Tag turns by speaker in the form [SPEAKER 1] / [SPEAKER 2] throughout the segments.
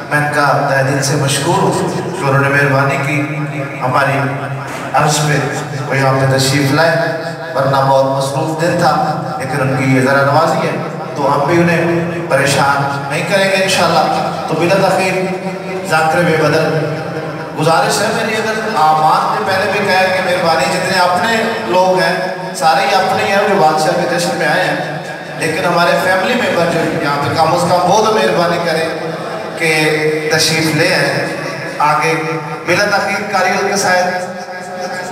[SPEAKER 1] میں ان کا تہ دل سے مشکور ہوں کہ انہوں نے مہربانی کی ہماری عرض پہ وہ یہاں پہ تشریف لائے، ورنہ بہت مصروف دن تھا، لیکن ان کی یہ ذرا نوازی ہے تو ہم بھی انہیں پریشان نہیں کریں گے انشاءاللہ۔ تو بلا تاخیر ذاکر بے بدل گزارش ہے میری، اگر آمان نے پہلے بھی کہا کہ مہربانی جتنے اپنے لوگ ہیں سارے ہی اپنے ہیں جو بادشاہ کے جشن میں آئے ہیں، لیکن ہمارے فیملی ممبر جو یہاں پہ کم از کم وہ تو مہربانی کریں کہ تشریف لے آئیں آگے۔ بلا تاخیر قاری القصائد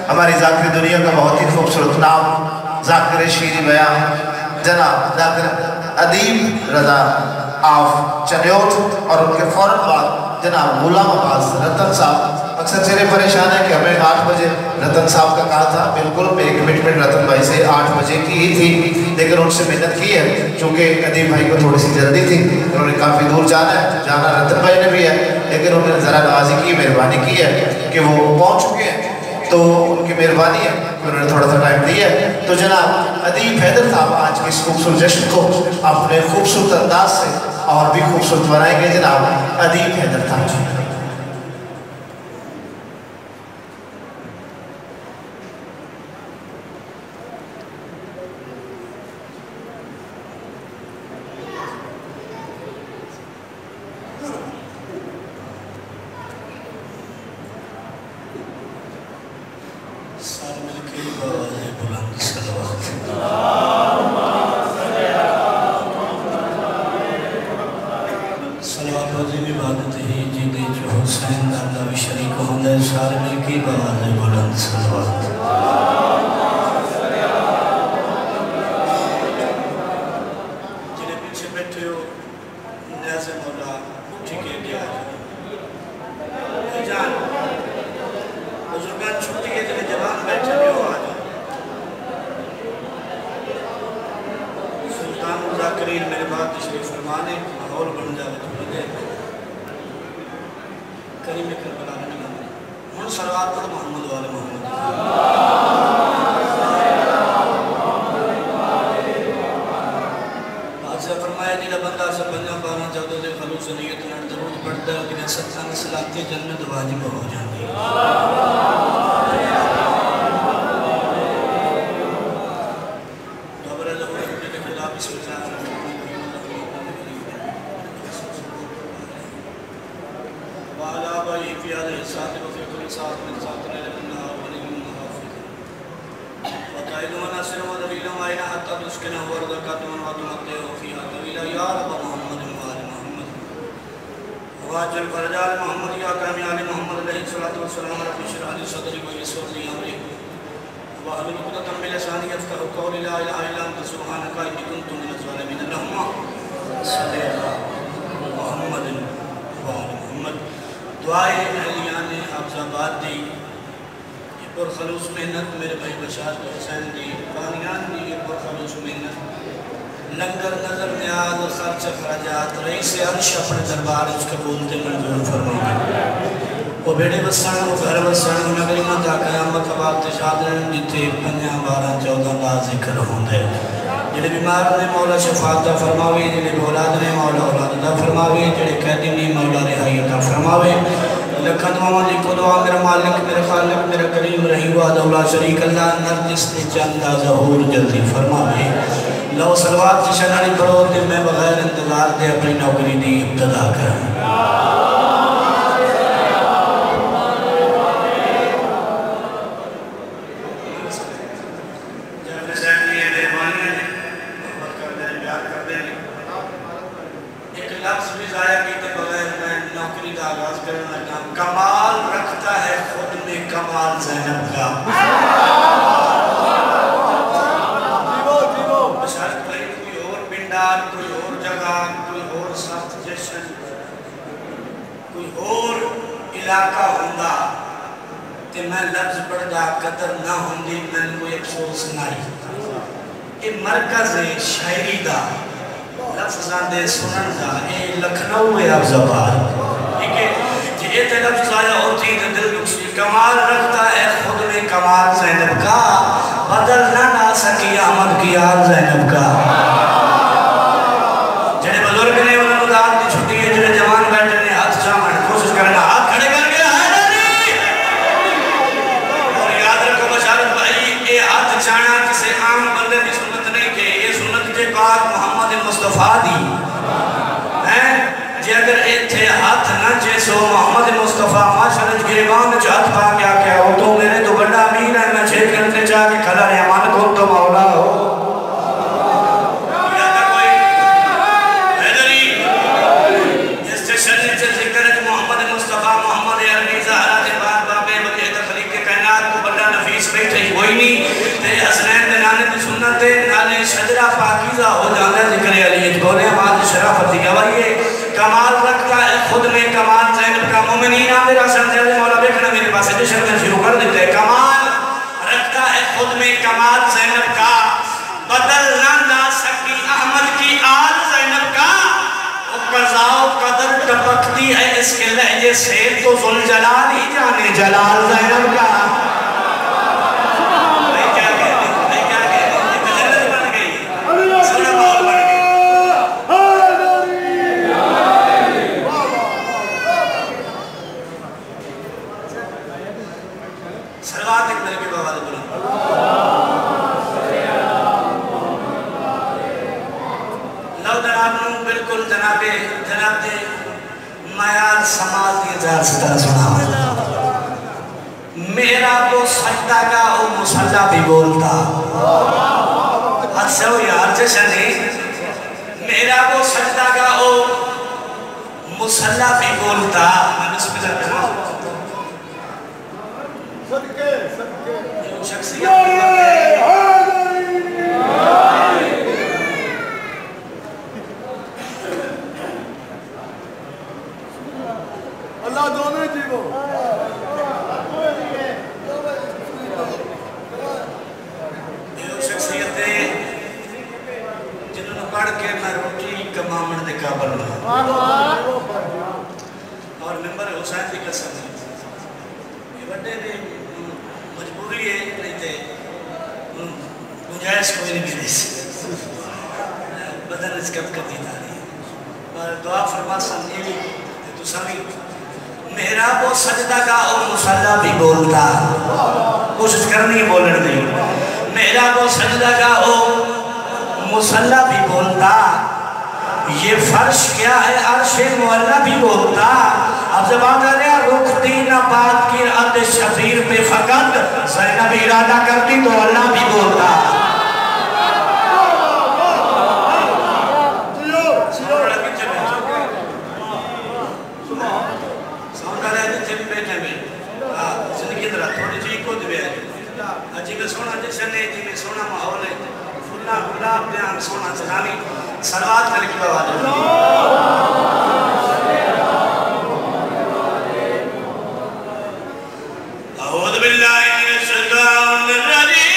[SPEAKER 1] ہماری ذاکر دنیا کا بہت ہی خوبصورت نام ذاکر شیریں بیان جناب ذاکر ادیب رضا آف چنیوٹ، اور ان کے فوراً بعد جناب غلام عباس رتن صاحب۔ اکثر چہرے پریشان ہیں کہ ہمیں 8 بجے رتن صاحب کا کہا تھا، بالکل میری کمٹمنٹ رتن بھائی سے 8 بجے کی ہی تھی، لیکن ان سے محنت کی ہے چونکہ ادیب بھائی کو تھوڑی سی جلدی تھی، انہوں نے کافی دور جانا ہے، جانا رتن بھائی نے بھی ہے، لیکن انہوں نے ذرا نوازی کی، مہربانی کی ہے کہ وہ پہنچ چکے ہیں، تو ان کی مہربانی ہے کہ انہوں نے تھوڑا سا ٹائم دیا ہے۔ تو جناب ادیب حیدر صاحب آج کے اس خوبصورت جشن کو اپنے خوبصورت انداز سے اور بھی خوبصورت بنائیں گے۔ جناب ادیب حیدر صاحب۔
[SPEAKER 2] دعائے اہلیان حافظ آباد دی پر خلوص محنت میرے بھائی بشارت حسین دی بانیان دی پر خلوص محنت لنگر نظر نیاز خرچ خراجات رئیس عرش اپنے دربار اس قبولتے منظور فرمائے وہ بیڑے بسان وہ گھر بسان وہ نگری مدہ قیامت آباد تشادرن جتے 15 12 14 لا ذکر ہوں دے جڑے بیمار نے مولا شفاعت فرماوے جڑے اولاد نے مولا اولاد فرماوے جڑے قیدی نے مولا رہائی عطا فرماوے لکھن محمد کو دعا میرا مالک میرا خالق میرا کریم رحیم و دولا شریک اللہ نرجس نے چندہ ظہور جلدی فرماوے لو صلوات کی شناری پڑھو دے میں بغیر انتظار دے اپنی نوکری دی ابتدا کریں کمال رکھتا ہے خود میں کمال زینب کا بشارت بھائی کوئی اور پنڈال کوئی اور جگہ کوئی اور سخت جشن کوئی اور علاقہ ہوندہ کہ میں لفظ پڑھدا قدر نہ ہوندی میں کوئی افسوس نہیں یہ مرکز شاعری دا لفظاں دے سنن دا اے لکھنؤ ہے حافظ آباد یہ تے لفظ آیا ہوتی ہے دل نقصی کمال رکھتا ہے خود میں کمال زینب کا بدل نہ سکی احمد کی آل زینب کا جنہیں بزرگ نے انہوں نے داد کی چھٹی ہے جنہیں جوان بیٹھے نے ہاتھ اتھے ہاتھ نہ جیسو محمد مصطفیٰ معاشرت گریبان چاہت پا گیا کہ وہ تو میرے تو بڑا امین ہے میں چھیٹ کرتے چاہ کہ کھلا رہے امان کو تو مولا ہو یا تھا کوئی حیدری جس سے شرط سے ذکر ہے محمد مصطفیٰ محمد عربی زہرہ دے بار بابے وجہ تخلیق کے کائنات کو بڑا نفیس بیٹھے ہی کوئی نہیں تے حسنین دنانے دی سنت نالے شجرہ پاکیزہ ہو جانا ذکر علیت بولے آماد شرافت دی گوائیے کمال رکھتا ہے خود میں کمال زینب کا مومنین آمیر حسن زیادہ مولا بیکھنا میرے پاس ایڈیشن میں شروع کر دیتے ہیں کمال رکھتا ہے خود میں کمال زینب کا بدل نہ لا سکی احمد کی آل زینب کا قضاء و قدر ٹپکتی ہے اس کے لہجے سے تو ذوالجلال ہی جانے جلال زینب کا میرا وہ سجدہ کا او مسلح بھی بولتا حد سے ہو یار جیسا نہیں میرا وہ سجدہ کا او مسلح بھی بولتا میں اس میں جاتا ہوں صدقے شخصیت اللہ دونوں جیو شخصیتیں جنہوں نے پڑھ کے میں روٹی کمامن دے قابل ہوں اور ممبر حسین دی قسم یہ بڑے بھی مجبوری ہے نہیں تھے گنجائش کوئی نہیں ملی بدن اس کب کبھی داری اور دعا فرما سنگیلی تو سمی میرا وہ سجدہ کا اور مسلح بھی بولتا کوشش کرنی بولن نہیں میرا وہ سجدہ کا اور مسلح بھی بولتا یہ فرش کیا ہے عرش معلہ بھی بولتا اب زبان کر رہا رکھتی نہ بات کی عد شفیر پہ فقط زینب ارادہ کرتی تو اللہ بھی بولتا سونا ماحول ہے فلا گلاب دیان سونا چلامی سلوات کرے کی بواد اعوذ باللہ من الشیطان الرجیم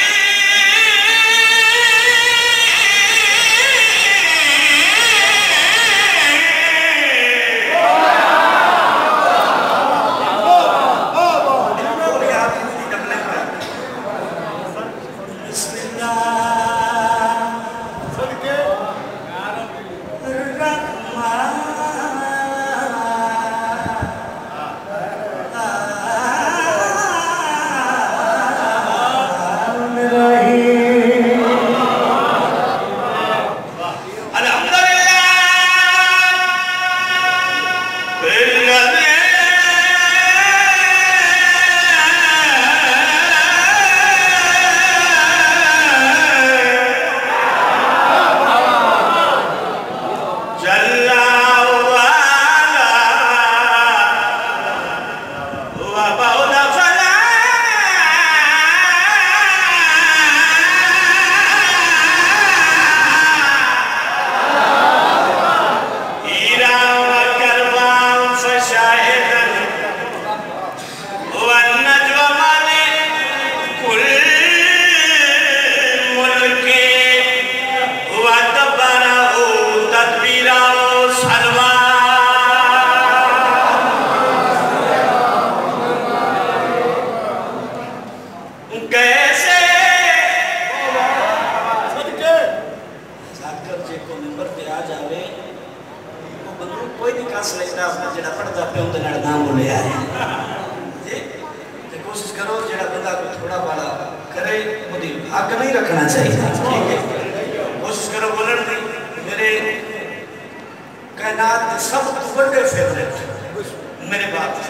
[SPEAKER 2] کائنات کے سب تو بڑے فیوریٹ میرے بات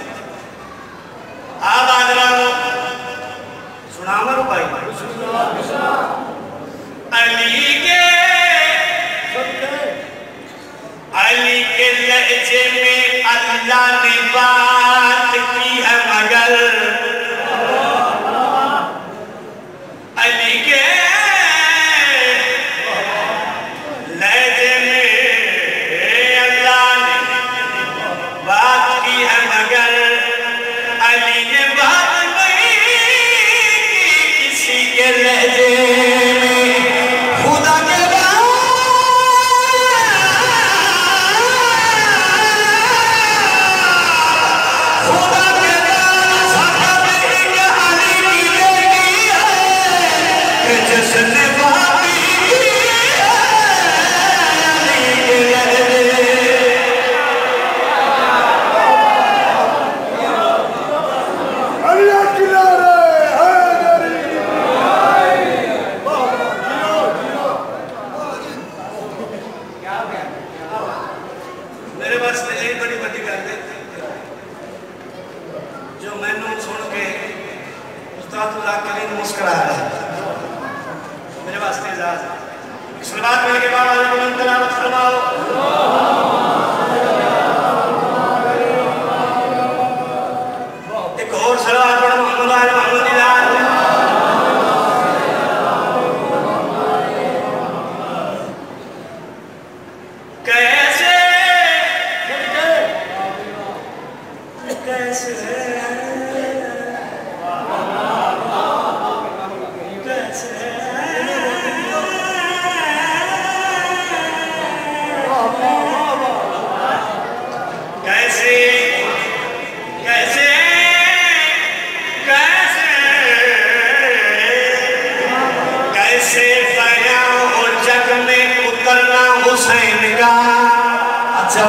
[SPEAKER 2] آپ آدھرانو سنا مرو بھائی علی کے لہجے میں اللہ نے بات کی ہے مگر علی کے لہجے میں اللہ نے بات کی ہے مگر علی نے بات نہیں کی کسی کے لہجے میں خدا کے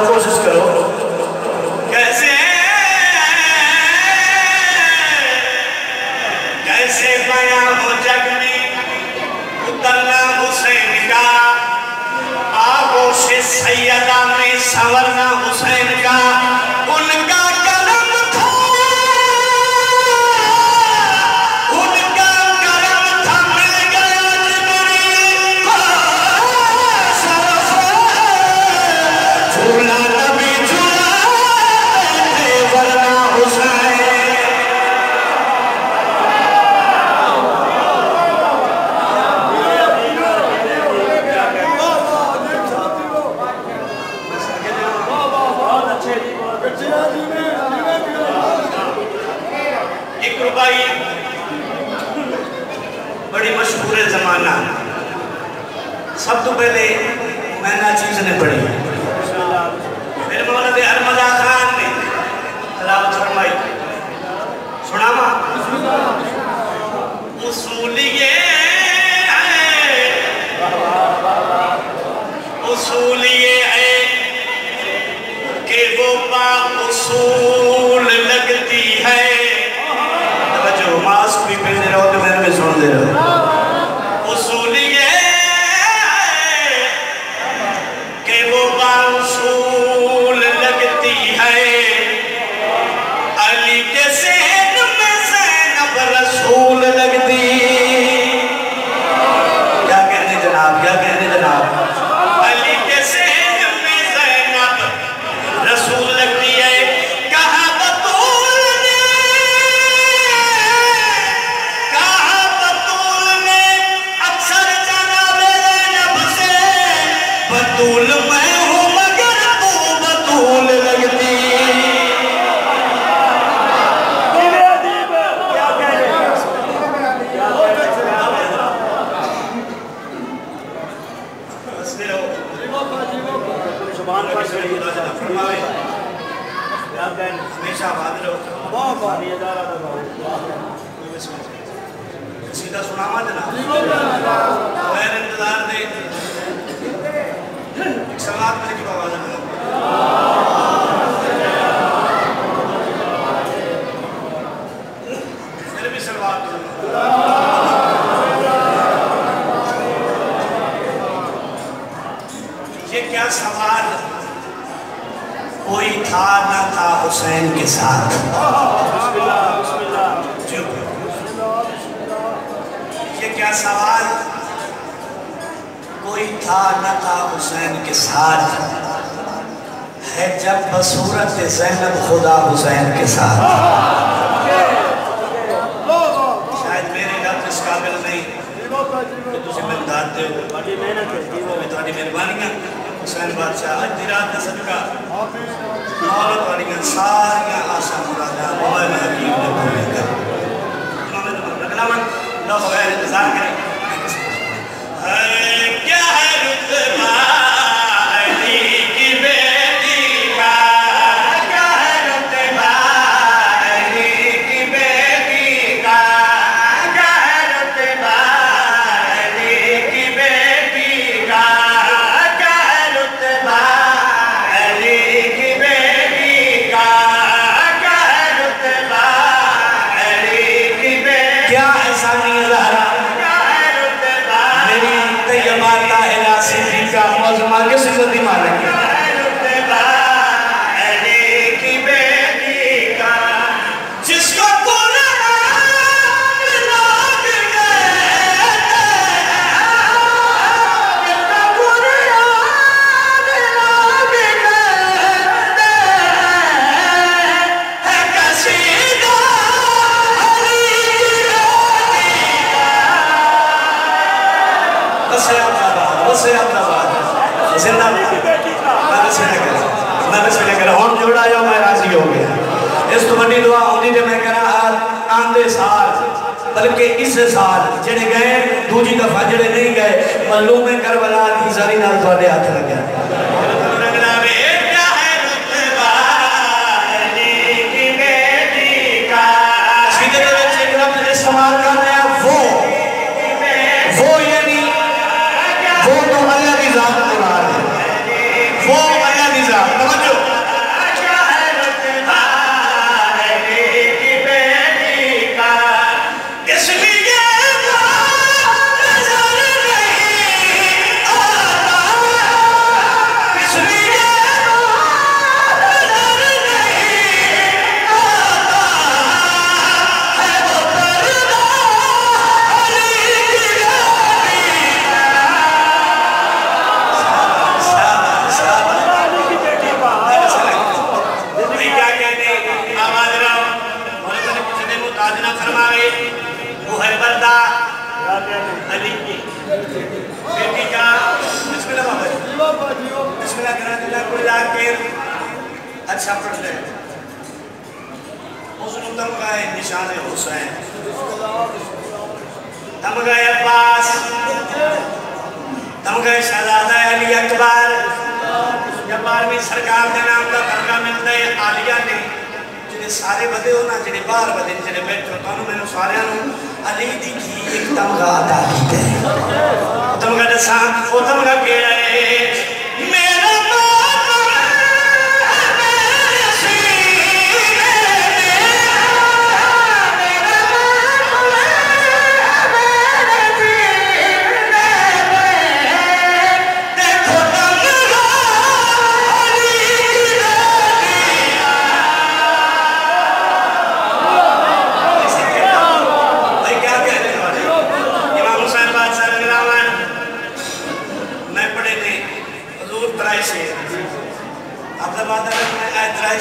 [SPEAKER 2] کوشش کرو کیسے بیاں ہو جگ میں اترنا حسین کا آغوش سیدہ میں سنورنا حسین کا ان کا کرم تھا مل گیا جبریل کو شرف جھولا نبی جھولا تھے ورنہ حسین بڑی مشہور زمانہ سب تو پہلے میں نا چیز نے پڑھی میرے مولد ارمضا خان نے تلاوت فرمائی سنا ماں اصول یہ ہے کہ وہ با اصول لگتی ہے جو ماسک بھی پہنے رہو تو میں سن دے رہا اصول یہ ہے کہ وہ باصول لگتی ہے علی کے سین میں زینب رسول لگتی کیا کہنے جناب علی کے سین میں زینب رسول لگتی ہے بطول میں ہوں مگر تو بطول لگتی ہمیشہ آباد رہو سیدھا سناما جناب غیر انتظار دے ایک سلوات میں کی آواز ہے میرے بھی سلوات یہ کیا سوال نہ تھا حسین کے ساتھ. یہ کیا سوال؟ کوئی تھا نہ تھا حسین کے ساتھ ہے جب بصورت زینب خدا حسین کے ساتھ. شاید میرے لفظ اس قابل نہیں کہ تجھے منداتے ہو. میں تمہاری مہربانیاں حسین بادشاہ اج دی رات کا صدقہ مولا تمہاری ساریاں آسا مرادہ مولا حکیم نے پورے کر. انہوں نے تمہیں رکھلاون لو بغیر انتظار کریں. کیا ہے رتبہ علی کی بیٹی کا؟ کیا ہے رتبہ علی کی بیٹی کا؟ کیا ہے رتبہ علی کی بیٹی کا؟ کیا ہے رتبہ علی کی بیٹی کا؟ کیا ہے رتبہ علی کی بیٹی؟ کیا ہے ثانی زہرا؟ طیبات طاہرہ صدیقہ معظمہ کس عزت مالک ہے؟ رتبہ علی کی بیٹی کا جس کو قرآن لوگ کہتے ہیں، جس کو قرآن لوگ کہتے ہیں، ہے کشیدہ علی کی بس عبد آباد زندہ میں بس میں کرا ہون جوڑا یا میں راضی ہو گیا. اس تو بڑی دعا ہونی جو میں کرا آندے سال بلکہ اس سال جڑے گئے دوجی دفعہ جڑے نہیں گئے معلوم کربلا کی ساری نال تھوڑے ہاتھ لگ گیا. استعمال کرنا ہے وہ یعنی وہ تو اللہ کی ذات مراد ہے. وہ اللہ کی ذات توجہ اس لیے نظر نہیں آتا، اس لیے نظر نہیں آتا ہے وہ پردہ علی کی فرمائے وہ ہے بردہ علی کی بیٹی کا. بسم اللہ بابا بسم اللہ کرنا اللہ کو لاکر اچھا پڑھ لے. حسن تمغہ نشان حسین، تمغہ عباس، تمغہ شہزادہ علی اکبر. جب بارہویں سرکار کے نام کا تمغہ ملتا ہے عالیہ نے سارے بدے ہونا جنہیں بار بدے جنہیں بیٹھو تانوں میں نے سارے آنوں علی دی کی ایک تمغہ عطا کی گئے. تمغہ دسان وہ تمغہ کہہ رہے میرا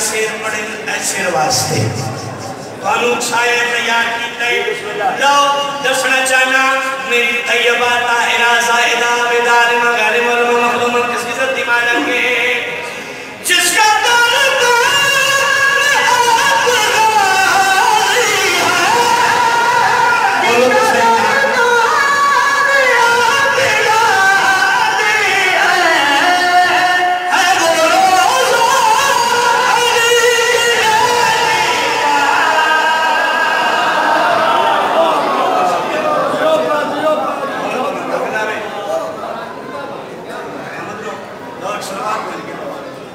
[SPEAKER 2] شیر پڑھیں شیر واسطے قانون چھائے تیار کی تئی لو دسنا چاہنا میری طیبہ طاہرہ زائدہ بیدار مغارم والمخلوم کس کی ذات مانا کے جس کا درد آپ غاری ہے بولو بسے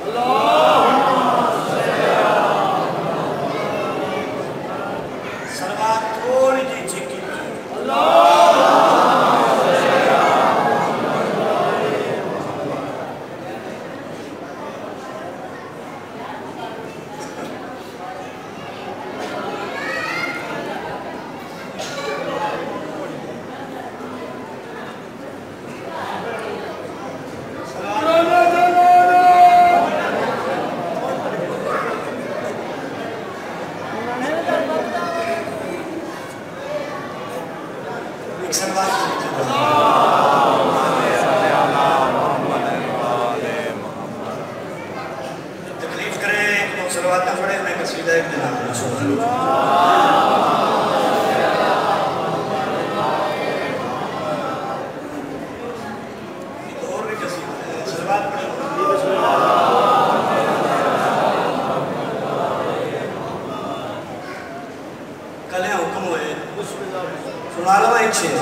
[SPEAKER 2] اللہ ہے میں قصیدہ ایک دن آپ نے سنا ایک اور بھی قصیدہ ہے سلوات پڑھیں کلیں حکم ہوئے سنا لما ایک شیر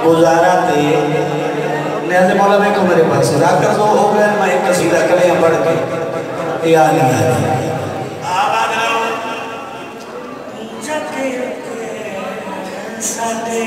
[SPEAKER 2] گزارا تے نیاز مولا میں کو میرے پاس راکر دو ہو گئے میں ایک قصیدہ کلیاں پڑھ کے یا نہیں آئی آباد رہو جگہ ساتے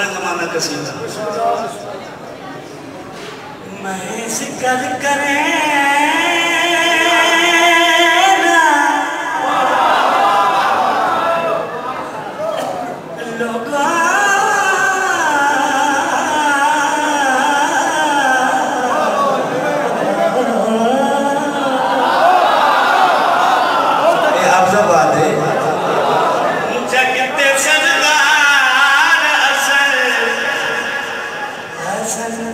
[SPEAKER 2] سنے زمانہ قصیدہ
[SPEAKER 3] میں ذکر کریں حسن